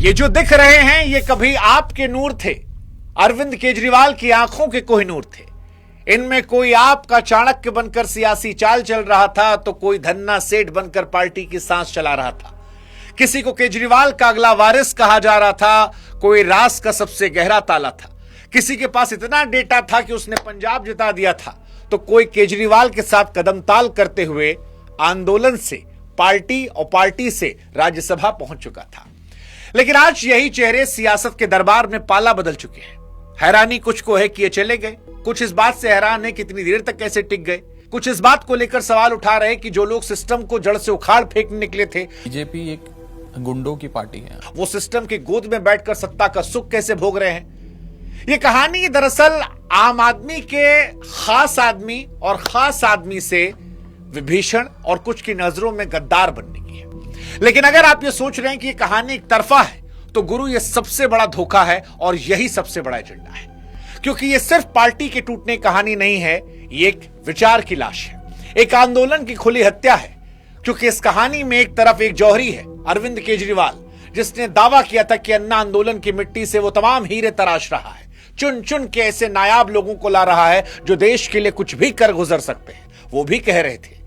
ये जो दिख रहे हैं ये कभी आपके नूर थे, अरविंद केजरीवाल की आंखों के कोहिनूर थे। इनमें कोई आपका चाणक्य बनकर सियासी चाल चल रहा था तो कोई धन्ना सेठ बनकर पार्टी की सांस चला रहा था। किसी को केजरीवाल का अगला वारिस कहा जा रहा था, कोई रास का सबसे गहरा ताला था। किसी के पास इतना डेटा था कि उसने पंजाब जिता दिया था तो कोई केजरीवाल के साथ कदमताल करते हुए आंदोलन से पार्टी और पार्टी से राज्यसभा पहुंच चुका था। लेकिन आज यही चेहरे सियासत के दरबार में पाला बदल चुके हैं। हैरानी कुछ को है कि ये चले गए, कुछ इस बात से हैरान है कि इतनी देर तक कैसे टिक गए, कुछ इस बात को लेकर सवाल उठा रहे हैं कि जो लोग सिस्टम को जड़ से उखाड़ फेंकने निकले थे, बीजेपी एक गुंडों की पार्टी है, वो सिस्टम की गोद में बैठकर सत्ता का सुख कैसे भोग रहे हैं। ये कहानी दरअसल आम आदमी के खास आदमी और खास आदमी से विभीषण और कुछ की नजरों में गद्दार बनने की है। लेकिन अगर आप ये सोच रहे हैं कि ये कहानी एक तरफा है तो गुरु ये सबसे बड़ा धोखा है और यही सबसे बड़ा एजेंडा है। क्योंकि ये सिर्फ पार्टी के टूटने की कहानी नहीं है, ये एक विचार की लाश है, एक आंदोलन की खुली हत्या है। क्योंकि इस कहानी में एक तरफ एक जौहरी है, अरविंद केजरीवाल, जिसने दावा किया था कि अन्ना आंदोलन की मिट्टी से वो तमाम हीरे तराश रहा है, चुन चुन के ऐसे नायाब लोगों को ला रहा है जो देश के लिए कुछ भी कर गुजर सकते हैं, वो भी कह रहे थे।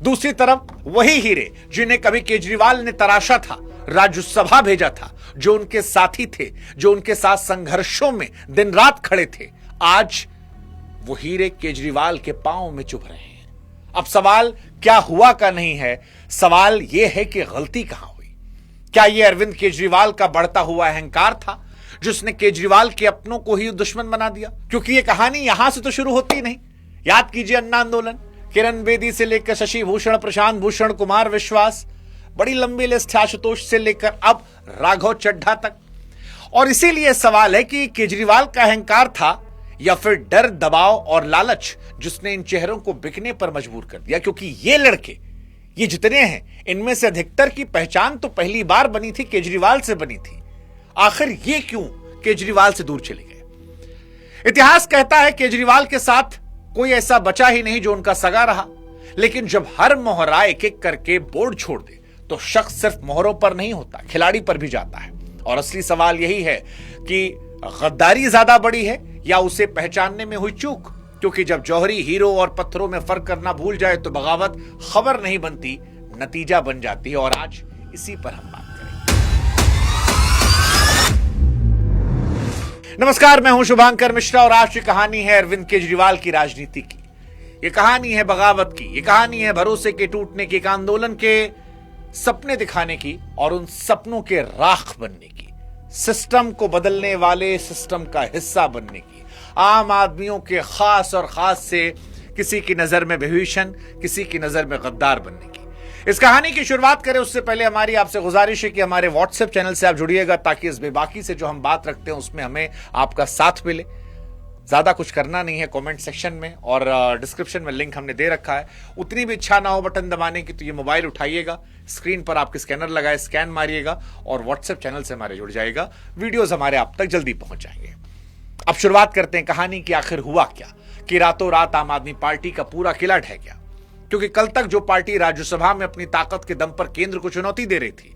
दूसरी तरफ वही हीरे जिन्हें कभी केजरीवाल ने तराशा था, राज्यसभा भेजा था, जो उनके साथी थे, जो उनके साथ संघर्षों में दिन रात खड़े थे, आज वो हीरे केजरीवाल के पांव में चुभ रहे हैं। अब सवाल क्या हुआ का नहीं है, सवाल यह है कि गलती कहां हुई। क्या यह अरविंद केजरीवाल का बढ़ता हुआ अहंकार था जिसने केजरीवाल के अपनों को ही दुश्मन बना दिया? क्योंकि यह कहानी यहां से तो शुरू होती नहीं। याद कीजिए अन्ना आंदोलन, किरण बेदी से लेकर शशि भूषण, प्रशांत भूषण, कुमार विश्वास, बड़ी लंबी लिस्ट है, आशुतोष से लेकर अब राघव चड्ढा तक। और इसीलिए सवाल है कि केजरीवाल का अहंकार था या फिर डर, दबाव और लालच जिसने इन चेहरों को बिकने पर मजबूर कर दिया। क्योंकि ये लड़के, ये जितने हैं, इनमें से अधिकतर की पहचान तो पहली बार बनी थी, केजरीवाल से बनी थी। आखिर ये क्यों केजरीवाल से दूर चले गए? इतिहास कहता है केजरीवाल के साथ कोई ऐसा बचा ही नहीं जो उनका सगा रहा। लेकिन जब हर मोहरा एक एक करके बोर्ड छोड़ दे तो शख्स सिर्फ मोहरों पर नहीं होता, खिलाड़ी पर भी जाता है। और असली सवाल यही है कि गद्दारी ज्यादा बड़ी है या उसे पहचानने में हुई चूक। क्योंकि जब जौहरी हीरो और पत्थरों में फर्क करना भूल जाए तो बगावत खबर नहीं बनती, नतीजा बन जाती है। और आज इसी पर हम बात करेंगे। नमस्कार, मैं हूं शुभांकर मिश्रा और आज की कहानी है अरविंद केजरीवाल की राजनीति की। यह कहानी है बगावत की, यह कहानी है भरोसे के टूटने की, एक आंदोलन के सपने दिखाने की और उन सपनों के राख बनने की, सिस्टम को बदलने वाले सिस्टम का हिस्सा बनने की, आम आदमियों के खास और खास से किसी की नजर में विभीषण, किसी की नजर में गद्दार बनने की। इस कहानी की शुरुआत करें उससे पहले हमारी आपसे गुजारिश है कि हमारे व्हाट्सएप चैनल से आप जुड़िएगा ताकि इस बेबाकी से जो हम बात रखते हैं उसमें हमें आपका साथ मिले। ज्यादा कुछ करना नहीं है, कमेंट सेक्शन में और डिस्क्रिप्शन में लिंक हमने दे रखा है। उतनी भी इच्छा ना हो बटन दबाने की तो ये मोबाइल उठाइएगा, स्क्रीन पर आपके स्कैनर लगाए, स्कैन मारिएगा और व्हाट्सएप चैनल से हमारे जुड़ जाएगा। वीडियोस हमारे आप तक जल्दी पहुंच जाएंगे। अब शुरुआत करते हैं कहानी की। आखिर हुआ क्या कि रातों रात आम आदमी पार्टी का पूरा किला ढह गया? क्योंकि कल तक जो पार्टी राज्यसभा में अपनी ताकत के दम पर केंद्र को चुनौती दे रही थी,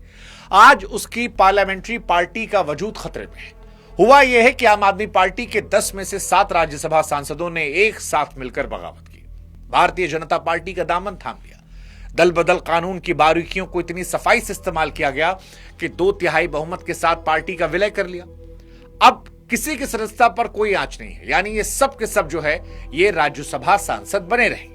आज उसकी पार्लियामेंट्री पार्टी का वजूद खतरे में है। हुआ यह है कि आम आदमी पार्टी के 10 में से 7 राज्यसभा सांसदों ने एक साथ मिलकर बगावत की, भारतीय जनता पार्टी का दामन थाम लिया। दल बदल कानून की बारीकियों को इतनी सफाई से इस्तेमाल किया गया कि 2/3 बहुमत के साथ पार्टी का विलय कर लिया। अब किसी की सदस्यता पर कोई आंच नहीं है, यानी ये सब के सब जो है ये राज्यसभा सांसद बने रहेंगे।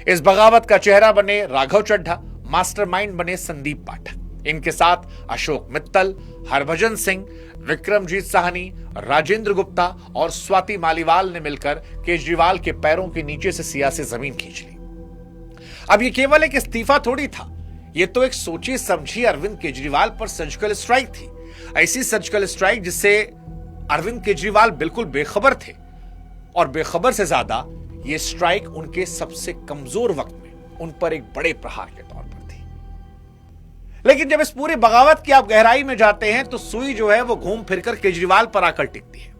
इस बगावत का चेहरा बने राघव चड्ढा, मास्टरमाइंड बने संदीप पाठक। इनके साथ अशोक मित्तल, हरभजन सिंह, विक्रमजीत साहनी, राजेंद्र गुप्ता और स्वाति मालीवाल ने मिलकर केजरीवाल के पैरों के नीचे से सियासी जमीन खींच ली। अब ये केवल एक इस्तीफा थोड़ी था, ये तो एक सोची समझी अरविंद केजरीवाल पर सर्जिकल स्ट्राइक थी। ऐसी सर्जिकल स्ट्राइक जिससे अरविंद केजरीवाल बिल्कुल बेखबर थे और बेखबर से ज्यादा ये स्ट्राइक उनके सबसे कमजोर वक्त में उन पर एक बड़े प्रहार के तौर पर थी। लेकिन जब इस पूरी बगावत की आप गहराई में जाते हैं तो सुई जो है वो घूम फिरकर केजरीवाल पर आकर टिकती है।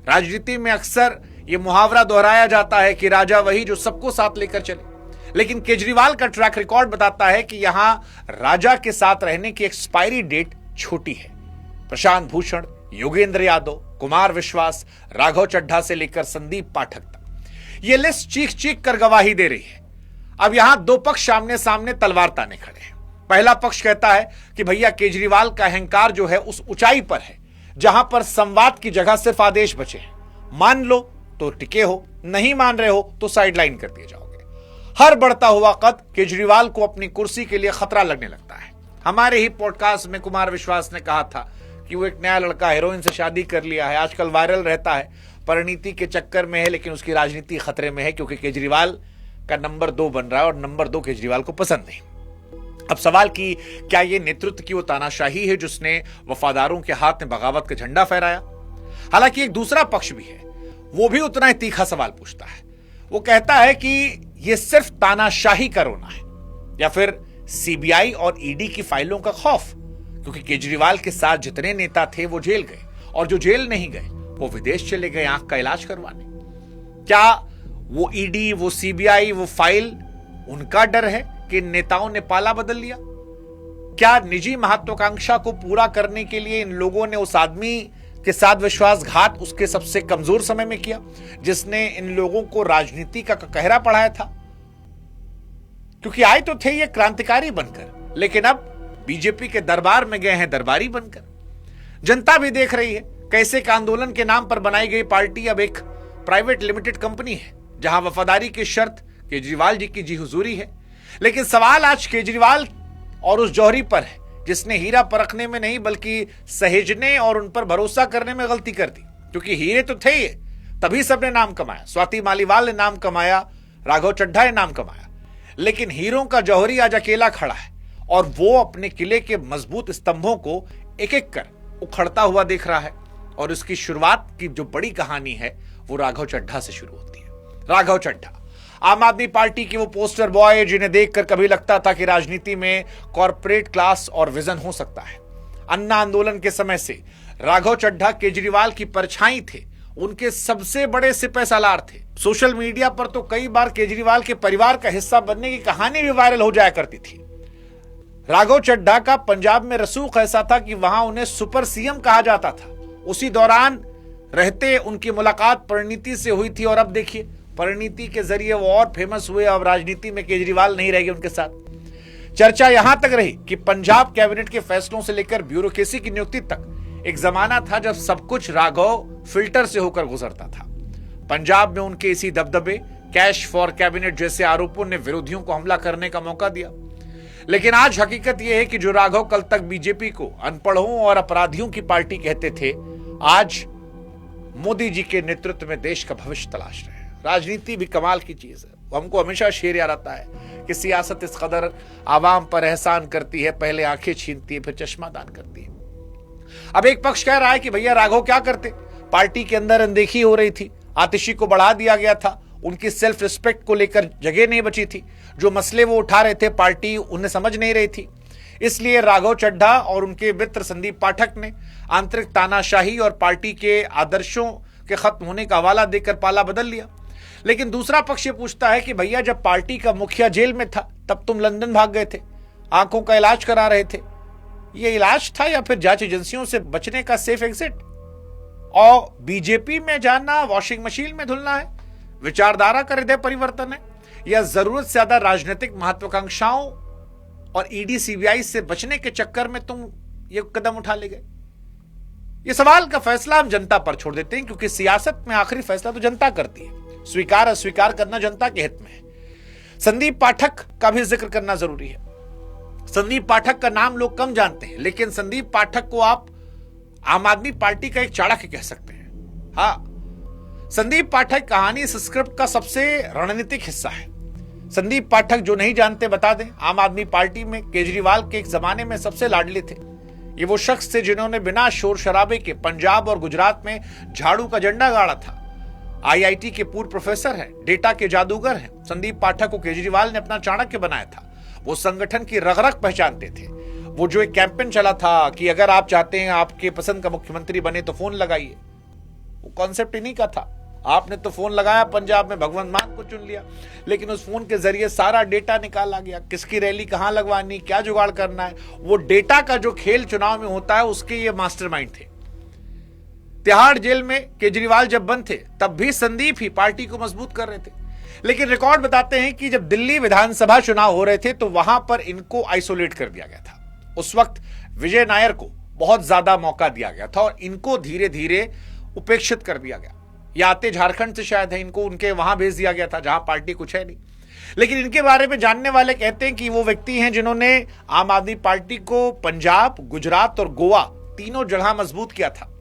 राजनीति में अक्सर ये मुहावरा दोहराया जाता है कि राजा वही जो सबको साथ लेकर चले। लेकिन केजरीवाल का ट्रैक रिकॉर्ड बताता है कि यहां राजा के साथ रहने की एक्सपायरी डेट छोटी है। प्रशांत भूषण, योगेंद्र यादव, कुमार विश्वास, राघव चड्ढा से लेकर संदीप पाठक तक। यह लिस्ट चीख चीख कर गवाही दे रही है। अब यहां दो पक्ष आमने सामने तलवार ताने खड़े हैं। पहला पक्ष कहता है कि भैया केजरीवाल का अहंकार जो है उस ऊंचाई पर है जहां पर संवाद की जगह सिर्फ आदेश बचे हैं। मान लो तो टिके हो, नहीं मान रहे हो तो साइडलाइन कर दिए जाओगे। हर बढ़ता हुआ कद केजरीवाल को अपनी कुर्सी के लिए खतरा लगने लगता है। हमारे ही पॉडकास्ट में कुमार विश्वास ने कहा था कि वो एक नया लड़का हीरोइन से शादी कर लिया है, आजकल वायरल रहता है, परिणीति के चक्कर में है, लेकिन उसकी राजनीति खतरे में है क्योंकि केजरीवाल का नंबर 2 बन रहा है और नंबर 2 केजरीवाल को पसंद नहीं। अब सवाल कि क्या यह नेतृत्व की वो तानाशाही है जिसने वफादारों के हाथ में बगावत का झंडा फहराया? हालांकि एक दूसरा पक्ष भी है, वो भी उतना ही तीखा सवाल पूछता है। वो कहता है कि यह सिर्फ तानाशाही का रोना है या फिर सीबीआई और ईडी की फाइलों का खौफ, क्योंकि केजरीवाल के साथ जितने नेता थे वो जेल गए और जो जेल नहीं गए वो विदेश चले गए आंख का इलाज करवाने। क्या वो ईडी, वो सीबीआई, वो फाइल उनका डर है कि नेताओं ने पाला बदल लिया? क्या निजी महत्वाकांक्षा को पूरा करने के लिए इन लोगों ने उस आदमी के साथ विश्वासघात उसके सबसे कमजोर समय में किया जिसने इन लोगों को राजनीति का कहरा पढ़ाया था? क्योंकि आए तो थे ये क्रांतिकारी बनकर, लेकिन अब बीजेपी के दरबार में गए हैं दरबारी बनकर। जनता भी देख रही है कैसे एक आंदोलन के नाम पर बनाई गई पार्टी अब एक प्राइवेट लिमिटेड कंपनी है जहां वफादारी की शर्त केजरीवाल जी की जी हुजूरी है। लेकिन सवाल आज केजरीवाल और उस जौहरी पर है जिसने हीरा परखने में नहीं बल्कि सहेजने और उन पर भरोसा करने में गलती कर दी। क्योंकि हीरे तो थे ये, तभी सबने नाम कमाया। स्वाति मालीवाल ने नाम कमाया, राघव चड्ढा ने नाम कमाया, लेकिन हीरों का जौहरी आज अकेला खड़ा है और वो अपने किले के मजबूत स्तंभों को एक एक कर उखड़ता हुआ देख रहा है। और उसकी शुरुआत की जो बड़ी कहानी है वो राघव चड्ढा से शुरू होती है। राघव चड्ढा आम आदमी पार्टी के वो पोस्टर बॉय जिन्हें देखकर कभी लगता था कि राजनीति में कॉर्पोरेट क्लास और विजन हो सकता है। अन्ना आंदोलन के समय से राघव चड्ढा केजरीवाल की परछाई थे, उनके सबसे बड़े सिपहसालार थे। सोशल मीडिया पर तो कई बार केजरीवाल के परिवार का हिस्सा बनने की कहानी भी वायरल हो जाया करती थी। राघव चड्ढा का पंजाब में रसूख ऐसा था कि वहां उन्हें सुपर सीएम कहा जाता था। उसी दौरान रहते उनकी मुलाकात परिणीति से हुई थी और अब देखिए परिणीति के जरिए वो और फेमस हुए। अब राजनीति में केजरीवाल नहीं रहेंगे उनके साथ। चर्चा यहां तक रही कि पंजाब कैबिनेट के फैसलों से लेकर ब्यूरोक्रेसी की नियुक्ति तक एक जमाना था जब सब कुछ राघव फिल्टर से होकर गुजरता था। पंजाब में उनके इसी दबदबे, कैश फॉर कैबिनेट जैसे आरोपों ने विरोधियों को हमला करने का मौका दिया। लेकिन आज हकीकत यह है कि जो राघव कल तक बीजेपी को अनपढ़ों और अपराधियों की पार्टी कहते थे, आज मोदी जी के नेतृत्व में देश का भविष्य तलाश रहे हैं। राजनीति भी कमाल की चीज है। हमको हमेशा शेर याद आता है कि सियासत इस कदर आवाम पर एहसान करती है, पहले आंखें छीनती है फिर चश्मा दान करती है। अब एक पक्ष कह रहा है कि भैया राघव क्या करते, पार्टी के अंदर अनदेखी हो रही थी, आतिशी को बढ़ा दिया गया था, उनकी सेल्फ रिस्पेक्ट को लेकर जगह नहीं बची थी, जो मसले वो उठा रहे थे पार्टी उन्हें समझ नहीं रही थी। इसलिए राघव चड्ढा और उनके मित्र संदीप पाठक ने आंतरिक तानाशाही और पार्टी के आदर्शों के खत्म होने का हवाला देकर पाला बदल लिया। लेकिन दूसरा पक्ष ये पूछता है कि भैया जब पार्टी का मुखिया जेल में था तब तुम लंदन भाग गए थे, आंखों का इलाज करा रहे थे। ये इलाज था या फिर जांच एजेंसियों से बचने का सेफ एग्जिट? और बीजेपी में जाना वॉशिंग मशीन में धुलना है, विचारधारा का हृदय परिवर्तन है, या जरूरत से ज्यादा राजनीतिक महत्वाकांक्षाओं और ईडी सीबीआई से बचने के चक्कर में तुम ये कदम उठा ले गए? ये सवाल का फैसला हम जनता पर छोड़ देते हैं, क्योंकि सियासत में आखिरी फैसला तो जनता करती है। स्वीकार अस्वीकार करना जनता के हित में है। संदीप पाठक का भी जिक्र करना जरूरी है। संदीप पाठक का नाम लोग कम जानते हैं, लेकिन संदीप पाठक को आप आम आदमी पार्टी का एक चाणक्य कह सकते हैं। हाँ, संदीप पाठक कहानी इस स्क्रिप्ट का सबसे रणनीतिक हिस्सा है। संदीप पाठक जो नहीं जानते बता दें, आम आदमी पार्टी में केजरीवाल के एक जमाने में सबसे लाडले थे। ये वो शख्स थे जिन्होंने बिना शोर शराबे के पंजाब और गुजरात में झाड़ू का झंडा गाड़ा था। आईआईटी के पूर्व प्रोफेसर हैं, डेटा के जादूगर हैं। संदीप पाठक को केजरीवाल ने अपना चाणक्य बनाया था। वो संगठन की रग-रग पहचानते थे। वो जो एक कैंपेन चला था कि अगर आप चाहते हैं आपके पसंद का मुख्यमंत्री बने तो फोन लगाइए, वो कॉन्सेप्ट इन्हीं का था। आपने तो फोन लगाया पंजाब में, भगवंत मान को चुन लिया, लेकिन उस फोन के जरिए सारा डेटा निकाला गया, किसकी रैली कहां लगवानी, क्या जुगाड़ करना है। वो डेटा का जो खेल चुनाव में होता है उसके ये मास्टरमाइंड थे। तिहाड़ जेल में केजरीवाल जब बंद थे तब भी संदीप ही पार्टी को मजबूत कर रहे थे, लेकिन रिकॉर्ड बताते हैं कि जब दिल्ली विधानसभा चुनाव हो रहे थे तो वहां पर इनको आइसोलेट कर दिया गया था। उस वक्त विजय नायर को बहुत ज्यादा मौका दिया गया था और इनको धीरे धीरे उपेक्षित कर दिया गया। ये आते झारखंड से शायद है, इनको उनके वहां भेज दिया गया था जहां पार्टी कुछ है नहीं। लेकिन इनके बारे में जानने वाले कहते हैं कि वो व्यक्ति हैं जिन्होंने आम आदमी पार्टी को पंजाब, गुजरात और गोवा तीनों जगह मजबूत किया था।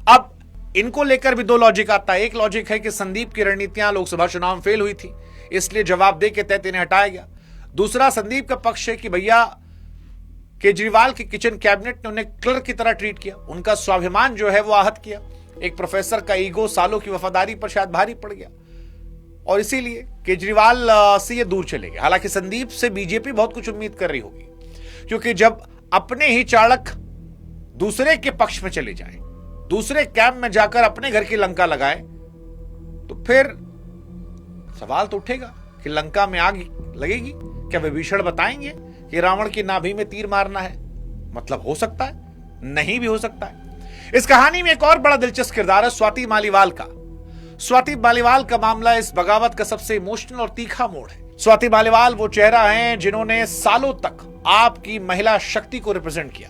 अब इनको लेकर भी दो लॉजिक आता है। एक लॉजिक है कि संदीप की रणनीतियां लोकसभा चुनाव में फेल हुई थी, इसलिए जवाबदेह के तहत इन्हें हटाया गया। दूसरा संदीप का पक्ष है कि भैया केजरीवाल की किचन कैबिनेट ने उन्हें क्लर्क की तरह ट्रीट किया, उनका स्वाभिमान जो है वो आहत किया। एक प्रोफेसर का ईगो सालों की वफादारी पर शायद भारी पड़ गया और इसीलिए केजरीवाल से ये दूर चले गए। हालांकि संदीप से बीजेपी बहुत कुछ उम्मीद कर रही होगी, क्योंकि जब अपने ही चाणक्य दूसरे के पक्ष में चले जाए, दूसरे कैंप में जाकर अपने घर की लंका लगाए, तो फिर सवाल तो उठेगा कि लंका में आग लगेगी। क्या विभीषण बताएंगे कि रावण की नाभि में तीर मारना है? मतलब हो सकता है, नहीं भी हो सकता है। इस कहानी में एक और बड़ा दिलचस्प किरदार है स्वाति मालीवाल का। स्वाति मालीवाल का मामला इस बगावत का सबसे इमोशनल और तीखा मोड़ है। स्वाति मालीवाल वो चेहरा है जिन्होंने सालों तक आपकी महिला शक्ति को रिप्रेजेंट किया,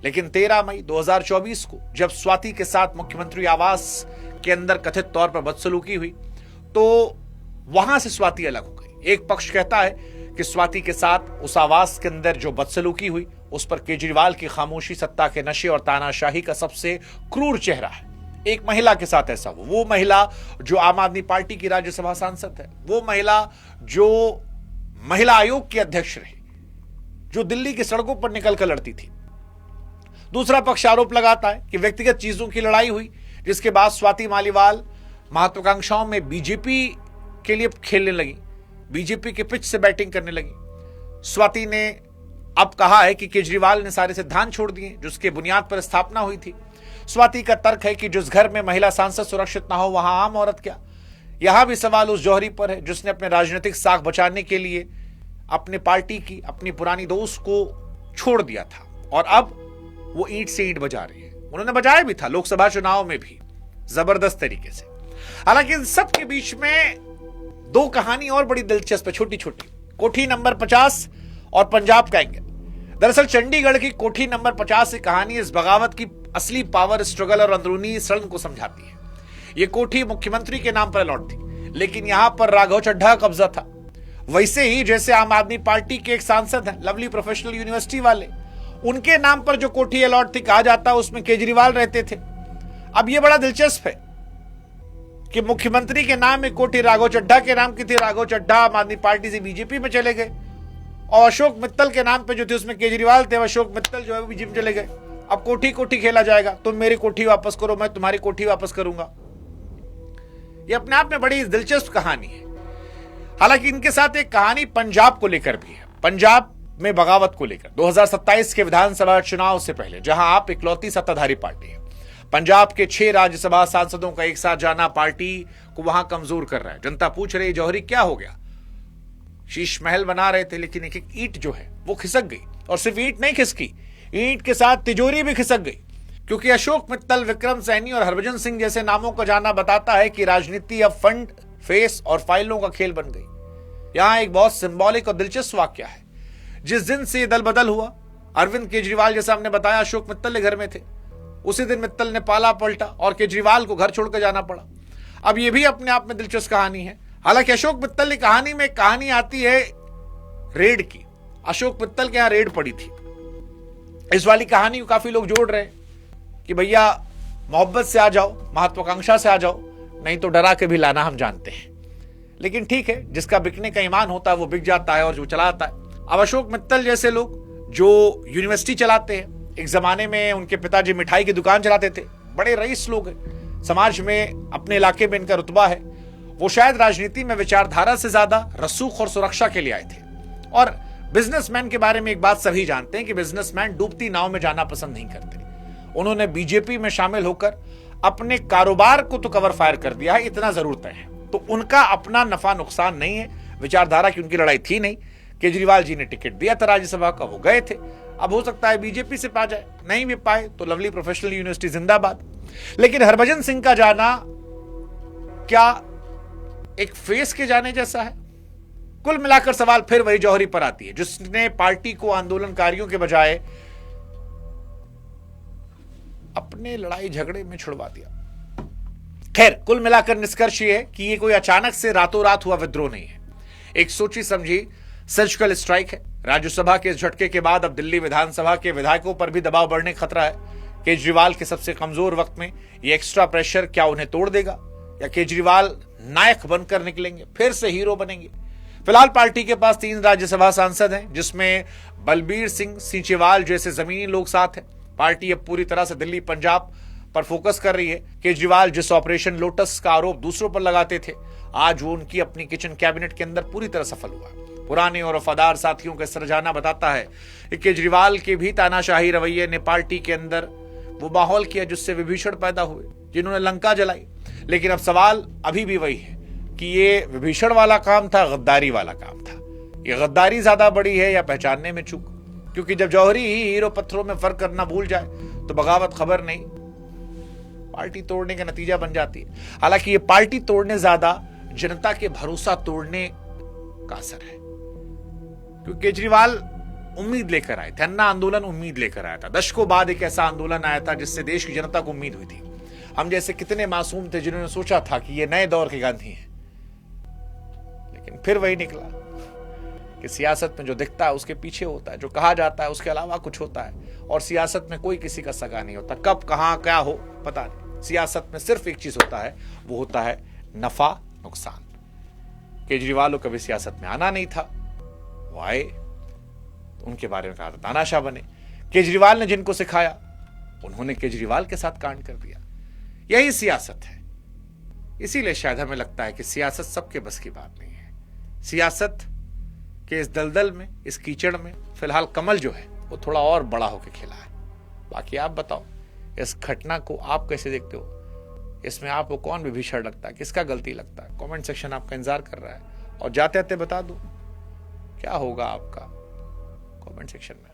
लेकिन 13 मई 2024 को जब स्वाति के साथ मुख्यमंत्री आवास के अंदर कथित तौर पर बदसलूकी हुई तो वहां से स्वाति अलग हो गई। एक पक्ष कहता है कि स्वाति के साथ उस आवास के अंदर जो बदसलूकी हुई उस पर केजरीवाल की खामोशी सत्ता के नशे और तानाशाही का सबसे क्रूर चेहरा है। एक महिला के साथ ऐसा हुआ, वो महिला जो आम आदमी पार्टी की राज्यसभा सांसद है, वो महिला जो महिला आयोग की अध्यक्ष रही, जो दिल्ली की सड़कों पर निकलकर लड़ती थी। दूसरा पक्ष आरोप लगाता है कि व्यक्तिगत चीजों की लड़ाई हुई, जिसके बाद स्वाति मालीवाल महत्वाकांक्षाओं में बीजेपी के लिए खेलने लगी, बीजेपी के पिच से बैटिंग करने लगी। स्वाति ने अब कहा है कि केजरीवाल ने सारे सिद्धांत छोड़ दिए जिसके बुनियाद पर स्थापना हुई थी। स्वाति का तर्क है कि जिस घर में महिला सांसद सुरक्षित ना हो वहां आम औरत क्या। यहां भी सवाल उस जौहरी पर है जिसने अपने राजनीतिक साख बचाने के लिए अपने पार्टी की, अपनी पुरानी दोस्त को छोड़ दिया था और अब वो ईंट से ईंट बजा रही है। उन्होंने बजाया भी था लोकसभा चुनाव में भी जबरदस्त तरीके से। हालांकि इन सब के बीच में दो कहानी और बड़ी दिलचस्प है, छोटी छोटी। कोठी नंबर 50 और पंजाब का एंगल। दरअसल चंडीगढ़ की कोठी नंबर 50 की कहानी इस बगावत की असली पावर स्ट्रगल और अंदरूनी सड़न को समझाती है। यह कोठी मुख्यमंत्री के नाम पर अलॉट थी, लेकिन यहां पर राघव चड्ढा का कब्जा था। वैसे ही जैसे आम आदमी पार्टी के एक सांसद हैं लवली प्रोफेशनल यूनिवर्सिटी वाले, उनके नाम पर जो कोठी अलॉट थी, कहा जाता है उसमें केजरीवाल रहते थे। अब यह बड़ा दिलचस्प है कि मुख्यमंत्री के नाम में कोठी राघव चड्ढा के नाम की थी। राघव चड्ढा आम आदमी पार्टी से बीजेपी में चले गए और अशोक मित्तल के नाम पे जो थे उसमें केजरीवाल थे। अशोक मित्तल जो है वो बीजेपी में चले गए। अब कोठी कोठी खेला जाएगा, तुम मेरी कोठी वापस करो, मैं तुम्हारी कोठी वापस करूंगा। यह अपने आप में बड़ी दिलचस्प कहानी है। हालांकि इनके साथ एक कहानी पंजाब को लेकर भी है, पंजाब में बगावत को लेकर। 2027 के विधानसभा चुनाव से पहले जहां आप इकलौती सत्ताधारी पार्टी है, पंजाब के 6 राज्यसभा सांसदों का एक साथ जाना पार्टी को वहां कमजोर कर रहा है। जनता पूछ रही जौहरी क्या हो गया? शीश महल बना रहे थे लेकिन एक एक ईंट जो है वो खिसक गई, और सिर्फ ईंट नहीं खिसकी, ईंट के साथ तिजोरी भी खिसक गई। क्योंकि अशोक मित्तल, विक्रम सैनी और हरभजन सिंह जैसे नामों का जाना बताता है कि राजनीति अब फंड, फेस और फाइलों का खेल बन गई। यहां एक बहुत सिंबॉलिक और दिलचस्प वाकया है। जिस दिन से दल बदल हुआ, अरविंद केजरीवाल जैसा हमने बताया अशोक मित्तल के घर में थे, उसी दिन मित्तल ने पाला पलटा और केजरीवाल को घर छोड़कर जाना पड़ा। अब यह भी अपने आप में दिलचस्प कहानी है। हालांकि अशोक मित्तल की कहानी में कहानी आती है रेड की। अशोक मित्तल के यहां रेड पड़ी थी। इस वाली कहानी को काफी लोग जोड़ रहे हैं कि भैया मोहब्बत से आ जाओ, महत्वाकांक्षा से आ जाओ, नहीं तो डरा के भी लाना हम जानते हैं। लेकिन ठीक है, जिसका बिकने का ईमान होता है वो बिक जाता है और जो चलाता है। अब अशोक मित्तल जैसे लोग जो यूनिवर्सिटी चलाते हैं, एक जमाने में उनके पिताजी मिठाई की दुकान चलाते थे, बड़े रईस लोग हैं, समाज में अपने इलाके में इनका रुतबा है। वो शायद राजनीति में विचारधारा से ज्यादा रसूख और सुरक्षा के लिए आए थे। और बिजनेसमैन के बारे में एक बात सभी जानते हैं कि बिजनेसमैन डूबती नाव में जाना पसंद नहीं करते। उन्होंने बीजेपी में शामिल होकर अपने कारोबार को तो कवर फायर कर दिया है, इतना जरूर तय है। तो उनका अपना नफा नुकसान नहीं है, विचारधारा की उनकी लड़ाई थी नहीं। केजरीवाल जी ने टिकट दिया था राज्यसभा का, वो गए थे। अब हो सकता है बीजेपी से पा जाए, नहीं भी पाए तो लवली प्रोफेशनल यूनिवर्सिटी जिंदाबाद। लेकिन हरभजन सिंह का जाना क्या एक फेस के जाने जैसा है? कुल मिलाकर सवाल फिर वही जौहरी पर आती है, जिसने पार्टी को आंदोलनकारियों के बजाय अपने लड़ाई झगड़े में छुड़वा दिया। खैर, कुल मिलाकर निष्कर्ष ये है कि ये कोई अचानक से रातों रात हुआ विद्रोह नहीं है, एक सोची समझी सर्जिकल स्ट्राइक है। राज्यसभा के इस झटके के बाद अब दिल्ली विधानसभा के विधायकों पर भी दबाव बढ़ने का खतरा है। केजरीवाल के सबसे कमजोर वक्त में ये एक्स्ट्रा प्रेशर क्या उन्हें तोड़ देगा, या केजरीवाल नायक बनकर निकलेंगे, फिर से हीरो बनेंगे? फिलहाल पार्टी के पास 3 राज्यसभा सांसद हैं, जिसमें बलबीर सिंह सींचेवाल जैसे जमीनी लोग साथ हैं। पार्टी अब पूरी तरह से दिल्ली पंजाब पर फोकस कर रही है। केजरीवाल जिस ऑपरेशन लोटस का आरोप दूसरों पर लगाते थे, आज वो उनकी अपनी किचन कैबिनेट के अंदर पूरी तरह सफल हुआ। पुराने और वफादार साथियों का सरजाना बताता है कि केजरीवाल के भी तानाशाही रवैये ने पार्टी के अंदर वो माहौल किया जिससे विभीषण पैदा हुए, जिन्होंने लंका जलाई। लेकिन अब सवाल अभी भी वही है कि ये विभीषण वाला काम था, गद्दारी वाला काम था। ये गद्दारी ज्यादा बड़ी है या पहचानने में चूक? क्योंकि जब जौहरी ही हीरो पत्थरों में फर्क करना भूल जाए तो बगावत खबर नहीं, पार्टी तोड़ने का नतीजा बन जाती है। हालांकि ये पार्टी तोड़ने ज्यादा जनता के भरोसा तोड़ने का असर है, क्योंकि केजरीवाल उम्मीद लेकर आए थे, अन्ना आंदोलन उम्मीद लेकर आया था। दशकों बाद एक ऐसा आंदोलन आया था जिससे देश की जनता को उम्मीद हुई थी। हम जैसे कितने मासूम थे जिन्होंने सोचा था कि ये नए दौर के गांधी हैं, लेकिन फिर वही निकला कि सियासत में जो दिखता है उसके पीछे होता है, जो कहा जाता है उसके अलावा कुछ होता है। और सियासत में कोई किसी का सगा नहीं होता, कब कहां क्या हो पता नहीं। सियासत में सिर्फ एक चीज होता है, वो होता है नफा नुकसान। केजरीवाल को कभी सियासत में आना नहीं था, वो आए, उनके बारे में कहा था तानाशाह बने। केजरीवाल ने जिनको सिखाया उन्होंने केजरीवाल के साथ कांड कर दिया। यही सियासत है। इसीलिए शायद हमें लगता है कि सियासत सबके बस की बात नहीं है। सियासत के इस दलदल में, इस कीचड़ में फिलहाल कमल जो है वो थोड़ा और बड़ा होकर खिला है। बाकी आप बताओ, इस घटना को आप कैसे देखते हो? इसमें आपको कौन विभीषण लगता है, किसका गलती लगता है? कमेंट सेक्शन आपका इंतजार कर रहा है। और जाते जाते बता दूं क्या होगा आपका, कमेंट सेक्शन में